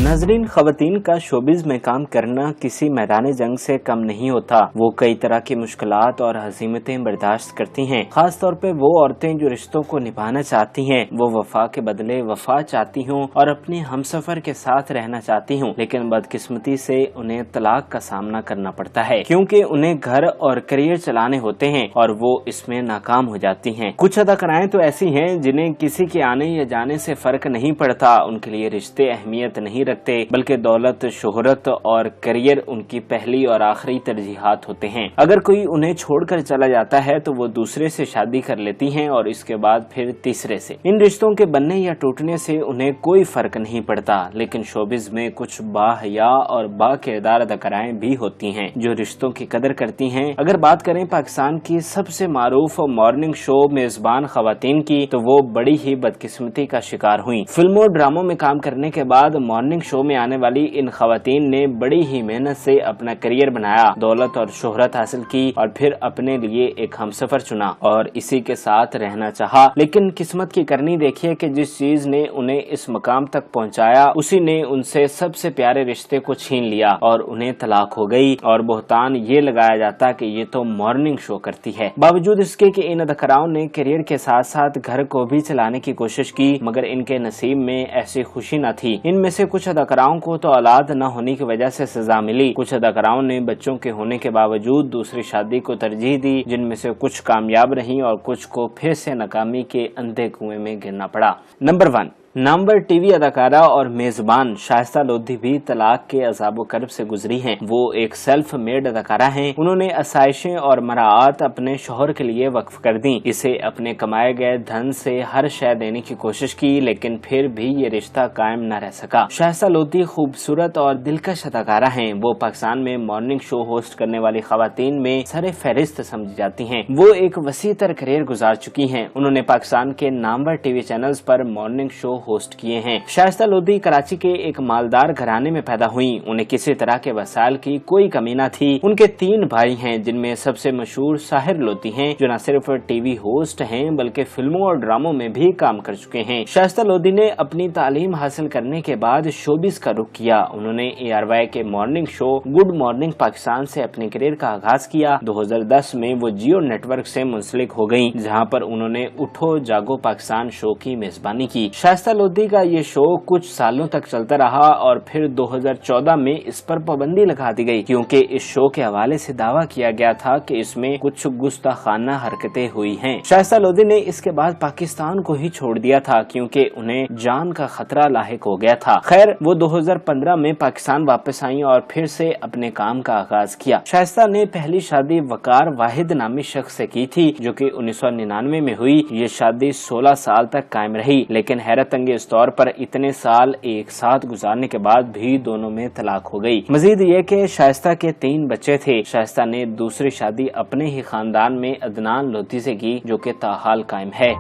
नाजरीन, खवातीन का शोबिज में काम करना किसी मैदान जंग से कम नहीं होता। वो कई तरह की मुश्किलात और हसीमतें बर्दाश्त करती हैं। खास तौर पे वो औरतें जो रिश्तों को निभाना चाहती हैं, वो वफा के बदले वफा चाहती हों और अपने हमसफर के साथ रहना चाहती हों, लेकिन बदकिस्मती से उन्हें तलाक का सामना करना पड़ता है क्योंकि उन्हें घर और करियर चलाने होते हैं और वो इसमें नाकाम हो जाती हैं। कुछ अदाकाराएं तो ऐसी हैं जिन्हें किसी के आने या जाने से फर्क नहीं पड़ता। उनके लिए रिश्ते अहमियत नहीं रखते, बल्कि दौलत, शोहरत और करियर उनकी पहली और आखिरी तरजीहात होते हैं। अगर कोई उन्हें छोड़कर चला जाता है तो वो दूसरे से शादी कर लेती हैं और इसके बाद फिर तीसरे से। इन रिश्तों के बनने या टूटने से उन्हें कोई फर्क नहीं पड़ता, लेकिन शोबिज में कुछ बाहया और बाकिरदार अदाकाराएं भी होती हैं जो रिश्तों की कदर करती हैं। अगर बात करें पाकिस्तान की सबसे मारूफ मॉर्निंग शो मेजबान खवातीन की, तो वो बड़ी ही बदकिस्मती का शिकार हुई। फिल्मों और ड्रामों में काम करने के बाद मॉर्निंग शो में आने वाली इन खवातीन ने बड़ी ही मेहनत से अपना करियर बनाया, दौलत और शोहरत हासिल की और फिर अपने लिए एक हमसफर चुना और इसी के साथ रहना चाहा। लेकिन किस्मत की करनी देखिए कि जिस चीज ने उन्हें इस मकाम तक पहुंचाया, उसी ने उनसे सबसे प्यारे रिश्ते को छीन लिया और उन्हें तलाक हो गई और बोहतान ये लगाया जाता कि ये तो मॉर्निंग शो करती है। बावजूद इसके कि इन अदाकाराओं ने करियर के साथ साथ घर को भी चलाने की कोशिश की, मगर इनके नसीब में ऐसी खुशी न थी। इनमें से कुछ अदाकाराओं को तो औलाद न होने की वजह से सजा मिली। कुछ अदाकाराओं ने बच्चों के होने के बावजूद दूसरी शादी को तरजीह दी, जिनमें से कुछ कामयाब रहीं और कुछ को फिर से नाकामी के अंधे कुएं में गिरना पड़ा। नंबर 1, नामवर टीवी अदाकारा और मेजबान शाइस्ता लोधी भी तलाक के अज़ाब करब से गुजरी हैं। वो एक सेल्फ मेड अदाकारा हैं। उन्होंने आसाइशें और मराआत अपने शोहर के लिए वक्फ कर दी। इसे अपने कमाए गए धन से हर शय देने की कोशिश की, लेकिन फिर भी ये रिश्ता कायम न रह सका। शाइस्ता लोधी खूबसूरत और दिलकश अदाकारा हैं। वो पाकिस्तान में मॉर्निंग शो होस्ट करने वाली खवातीन में सरे फहरिस्त समझी जाती हैं। वो एक वसी तर करियर गुजार चुकी हैं। उन्होंने पाकिस्तान के नामवर टीवी चैनल्स पर मॉर्निंग शो होस्ट किए हैं। शाइस्ता लोधी कराची के एक मालदार घराने में पैदा हुई। उन्हें किसी तरह के वसाइल की कोई कमी न थी। उनके 3 भाई हैं, जिनमें सबसे मशहूर साहिर लोधी हैं, जो न सिर्फ टीवी होस्ट हैं बल्कि फिल्मों और ड्रामों में भी काम कर चुके हैं। शाइस्ता लोधी ने अपनी तालीम हासिल करने के बाद शोबिस का रुख किया। उन्होंने ARY के morning show good morning Pakistan से अपने करियर का आगाज किया। 2010 में वो जियो नेटवर्क से मुंसलिक हो गयी, जहाँ पर उन्होंने उठो जागो पाकिस्तान शो की मेजबानी की। शाइस्ता लोधी का ये शो कुछ सालों तक चलता रहा और फिर 2014 में इस पर पाबंदी लगा दी गई, क्योंकि इस शो के हवाले से दावा किया गया था कि इसमें कुछ गुस्ताखाना हरकतें हुई हैं। शाइस्ता लोधी ने इसके बाद पाकिस्तान को ही छोड़ दिया था, क्योंकि उन्हें जान का खतरा लाहिक हो गया था। खैर, वो 2015 में पाकिस्तान वापस आई और फिर से अपने काम का आगाज किया। शाइस्ता ने पहली शादी वकार वाहिद नामी शख्स से की थी, जो कि 1999 में हुई। ये शादी 16 साल तक कायम रही, लेकिन हैरत अंगेज तौर पर इतने साल एक साथ गुजारने के बाद भी दोनों में तलाक हो गई। मजीद ये कि शाइस्ता के 3 बच्चे थे। शाइस्ता ने दूसरी शादी अपने ही खानदान में अदनान लोधी से की, जो कि ताहाल कायम है।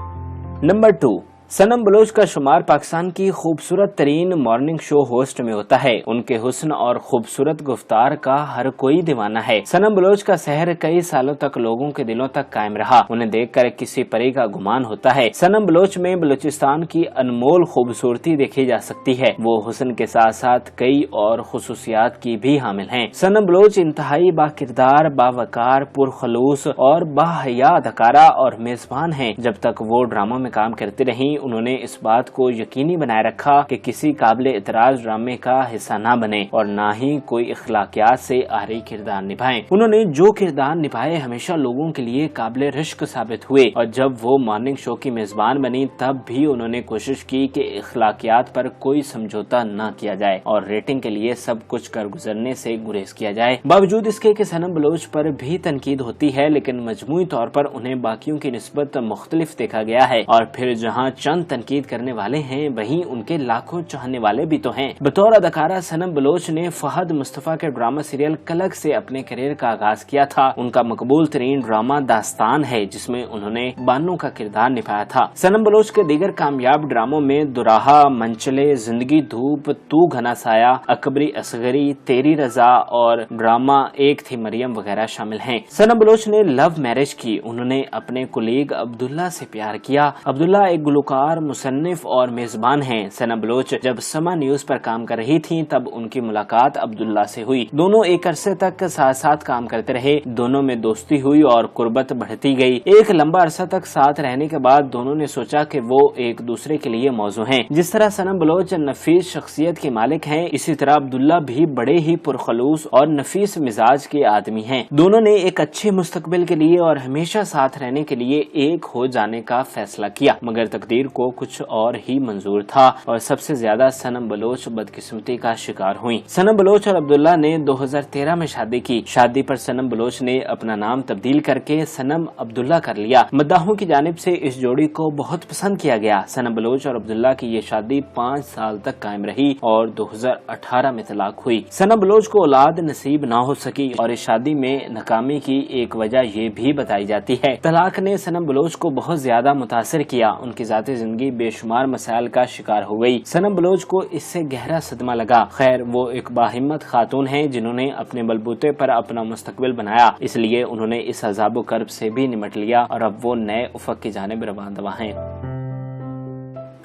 नंबर 2, सनम बलोच का शुमार पाकिस्तान की खूबसूरत तरीन मॉर्निंग शो होस्ट में होता है। उनके हुस्न और खूबसूरत गुफ्तार का हर कोई दीवाना है। सनम बलोच का सहर कई सालों तक लोगों के दिलों तक कायम रहा। उन्हें देखकर किसी परी का गुमान होता है। सनम बलोच में बलूचिस्तान की अनमोल खूबसूरती देखी जा सकती है। वो हुस्न के साथ साथ कई और खुसूसियात की भी हामिल हैं। सनम बलोच इंतहाई बाकिरदार, बावकार, पुरखलूस और बाहया अदाकारा और मेजबान हैं। जब तक वो ड्रामों में काम करती रही, उन्होंने इस बात को यकीनी बनाए रखा कि किसी काबिल इतराज ड्रामे का हिस्सा ना बने और ना ही कोई इखलाकियात से आरी किरदार निभाएं। उन्होंने जो किरदार निभाए हमेशा लोगों के लिए काबिल रिश्क साबित हुए और जब वो मॉर्निंग शो की मेजबान बनी, तब भी उन्होंने कोशिश की कि इखलाकियात पर कोई समझौता न किया जाए और रेटिंग के लिए सब कुछ कर गुजरने से गुरेज किया जाए। बावजूद इसके कि सनम बलोच पर भी तनकीद होती है, लेकिन मजमूई तौर पर उन्हें बाकियों की निस्बत मुख्तलिफ देखा गया है और फिर जहाँ चंद तनकीद करने वाले हैं, वहीं उनके लाखों चाहने वाले भी तो हैं। बतौर अदाकारा सनम बलोच ने फहद मुस्तफा के ड्रामा सीरियल कलक से अपने करियर का आगाज किया था। उनका मकबूल तरीन ड्रामा दास्तान है, जिसमें उन्होंने बानो का किरदार निभाया था। सनम बलोच के दीगर कामयाब ड्रामों में दुराहा, मंचले, जिंदगी धूप, तू घना साया, अकबरी असगरी, तेरी रजा और ड्रामा एक थी मरियम वगैरह शामिल हैं। सनम बलोच ने लव मैरिज की। उन्होंने अपने कुलीग अब्दुल्ला से प्यार किया। अब्दुल्ला एक गुलकार گلوکار، مصنف اور میزبان ہیں۔ ثنا بلوچ جب سما نیوز پر کام کر رہی تھیں تب ان کی ملاقات عبداللہ سے ہوئی۔ دونوں ایک عرصے تک ساتھ ساتھ کام کرتے رہے، دونوں میں دوستی ہوئی اور قربت بڑھتی گئی۔ ایک لمبا عرصہ تک ساتھ رہنے کے بعد دونوں نے سوچا کہ وہ ایک دوسرے کے لیے موزوں ہیں۔ جس طرح ثنا بلوچ نفیس شخصیت کے مالک ہیں، اسی طرح عبداللہ بھی بڑے ہی پرخلوص اور نفیس مزاج کے آدمی ہیں۔ دونوں نے ایک اچھے مستقبل کے لیے اور ہمیشہ ساتھ رہنے کے لیے ایک ہو جانے کا فیصلہ کیا، مگر تقدیر کو کچھ اور ہی منظور تھا اور سب سے زیادہ صنم بلوچ بدقسمتی کا شکار ہوئی۔ صنم بلوچ اور عبداللہ نے 2013 میں شادی کی۔ شادی پر صنم بلوچ نے اپنا نام تبدیل کر کے صنم عبداللہ کر لیا۔ مداحوں کی جانب سے اس جوڑی کو بہت پسند کیا گیا۔ صنم بلوچ اور عبداللہ کی یہ شادی 5 سال تک قائم رہی اور 2018 میں طلاق ہوئی۔ صنم بلوچ کو اولاد نصیب نہ ہو سکی اور اس شادی میں ناکامی کی ایک وجہ یہ بھی بتائی جاتی ہے۔ طلاق نے صنم بلوچ کو بہت زیادہ متاثر کیا، ان کی ذاتی زندگی بے شمار مسائل کا شکار ہو گئی۔ صنم بلوچ کو اس سے گہرا صدمہ لگا۔ خیر، وہ ایک باہمت خاتون ہیں جنہوں نے اپنے بلبوتے پر اپنا مستقبل بنایا، اس لیے انہوں نے اس عذاب و کرب سے بھی نمٹ لیا اور اب وہ نئے افق کی جانب رواں دواں ہیں۔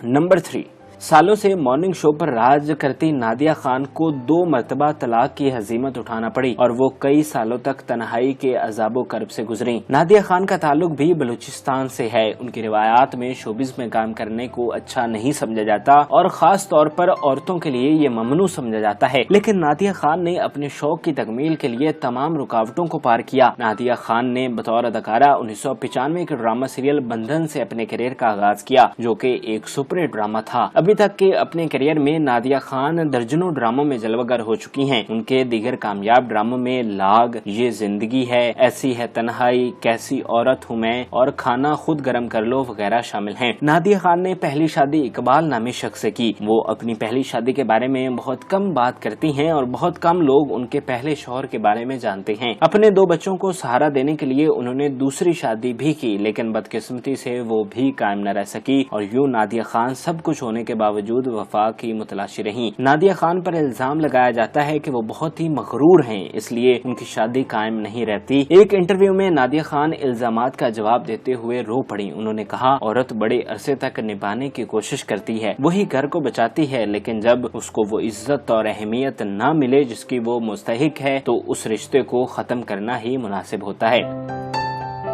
نمبر 3، سالوں سے مارننگ شو پر راج کرتی نادیہ خان کو 2 مرتبہ طلاق کی ہزیمت اٹھانا پڑی اور وہ کئی سالوں تک تنہائی کے عذاب و کرب سے گزری۔ نادیہ خان کا تعلق بھی بلوچستان سے ہے۔ ان کی روایات میں شوبز میں کام کرنے کو اچھا نہیں سمجھا جاتا اور خاص طور پر عورتوں کے لیے یہ ممنوع سمجھا جاتا ہے، لیکن نادیہ خان نے اپنے شوق کی تکمیل کے لیے تمام رکاوٹوں کو پار کیا۔ نادیہ خان نے بطور اداکارہ 1995 کے ڈرامہ سیریل بندھن سے اپنے کیریئر کا آغاز کیا، جو کہ ایک سپر ہٹ ڈرامہ تھا۔ ابھی تک کے اپنے کیریئر میں نادیہ خان درجنوں ڈراموں میں جلوہ گر ہو چکی ہیں۔ ان کے دیگر کامیاب ڈراموں میں لاگ، یہ زندگی ہے، ایسی ہے تنہائی، کیسی عورت ہوں میں اور کھانا خود گرم کر لو وغیرہ شامل ہیں۔ نادیہ خان نے پہلی شادی اقبال نامی شخص سے کی۔ وہ اپنی پہلی شادی کے بارے میں بہت کم بات کرتی ہیں اور بہت کم لوگ ان کے پہلے شوہر کے بارے میں جانتے ہیں۔ اپنے 2 بچوں کو سہارا دینے کے لیے انہوں نے دوسری شادی بھی کی، لیکن بدقسمتی سے وہ بھی قائم نہ رہ سکی اور یوں نادیہ خان سب کچھ ہونے کے باوجود وفا کی متلاشی رہی۔ نادیہ خان پر الزام لگایا جاتا ہے کہ وہ بہت ہی مغرور ہیں، اس لیے ان کی شادی قائم نہیں رہتی۔ ایک انٹرویو میں نادیہ خان الزامات کا جواب دیتے ہوئے رو پڑی۔ انہوں نے کہا، عورت بڑے عرصے تک نبھانے کی کوشش کرتی ہے، وہی گھر کو بچاتی ہے، لیکن جب اس کو وہ عزت اور اہمیت نہ ملے جس کی وہ مستحق ہے تو اس رشتے کو ختم کرنا ہی مناسب ہوتا ہے۔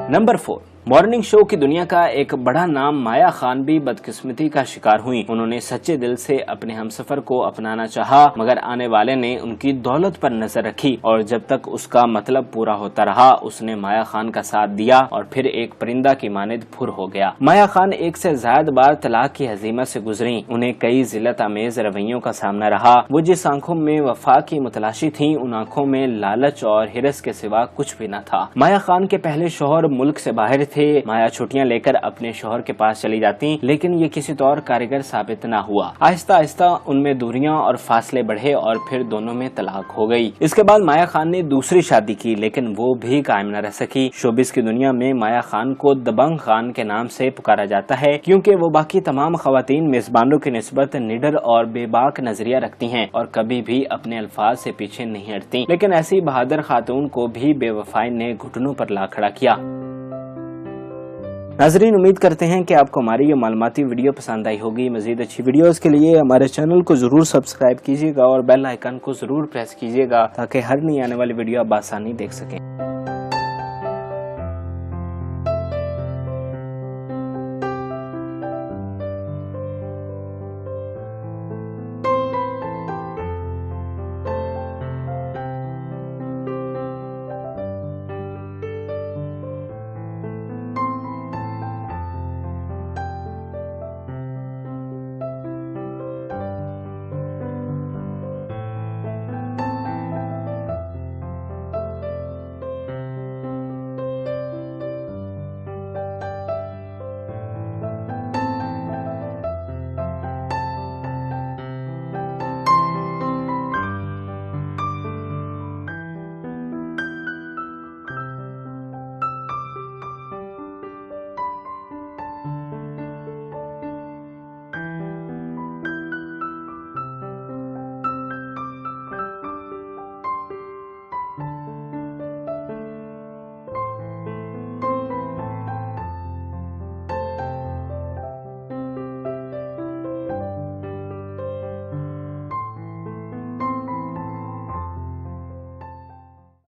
نمبر 4، مارننگ شو کی دنیا کا ایک بڑا نام مایا خان بھی بدقسمتی کا شکار ہوئی۔ انہوں نے سچے دل سے اپنے ہمسفر کو اپنانا چاہا، مگر آنے والے نے ان کی دولت پر نظر رکھی اور جب تک اس کا مطلب پورا ہوتا رہا اس نے مایا خان کا ساتھ دیا اور پھر ایک پرندہ کی مانند پھر ہو گیا۔ مایا خان 1 سے زائد بار طلاق کی ہزیمت سے گزری۔ انہیں کئی ذلت آمیز رویوں کا سامنا رہا۔ وہ جس آنکھوں میں وفا کی متلاشی تھیں ان آنکھوں میں لالچ اور ہرس کے سوا کچھ بھی نہ تھا۔ مایا خان کے پہلے شوہر ملک سے باہر تھے۔ مایا چھٹیاں لے کر اپنے شوہر کے پاس چلی جاتی، لیکن یہ کسی طور کارگر ثابت نہ ہوا۔ آہستہ آہستہ ان میں دوریاں اور فاصلے بڑھے اور پھر دونوں میں طلاق ہو گئی۔ اس کے بعد مایا خان نے دوسری شادی کی، لیکن وہ بھی قائم نہ رہ سکی۔ شوبز کی دنیا میں مایا خان کو دبنگ خان کے نام سے پکارا جاتا ہے، کیونکہ وہ باقی تمام خواتین میزبانوں کی نسبت نڈر اور بے باک نظریہ رکھتی ہیں اور کبھی بھی اپنے الفاظ سے پیچھے نہیں ہٹتی، لیکن ایسی بہادر خاتون کو بھی بے وفائی نے گھٹنوں پر لا کھڑا کیا۔ ناظرین، امید کرتے ہیں کہ آپ کو ہماری یہ معلوماتی ویڈیو پسند آئی ہوگی۔ مزید اچھی ویڈیوز کے لیے ہمارے چینل کو ضرور سبسکرائب کیجیے گا اور بیل آئیکن کو ضرور پریس کیجیے گا تاکہ ہر نئی آنے والی ویڈیو آپ بآسانی دیکھ سکیں۔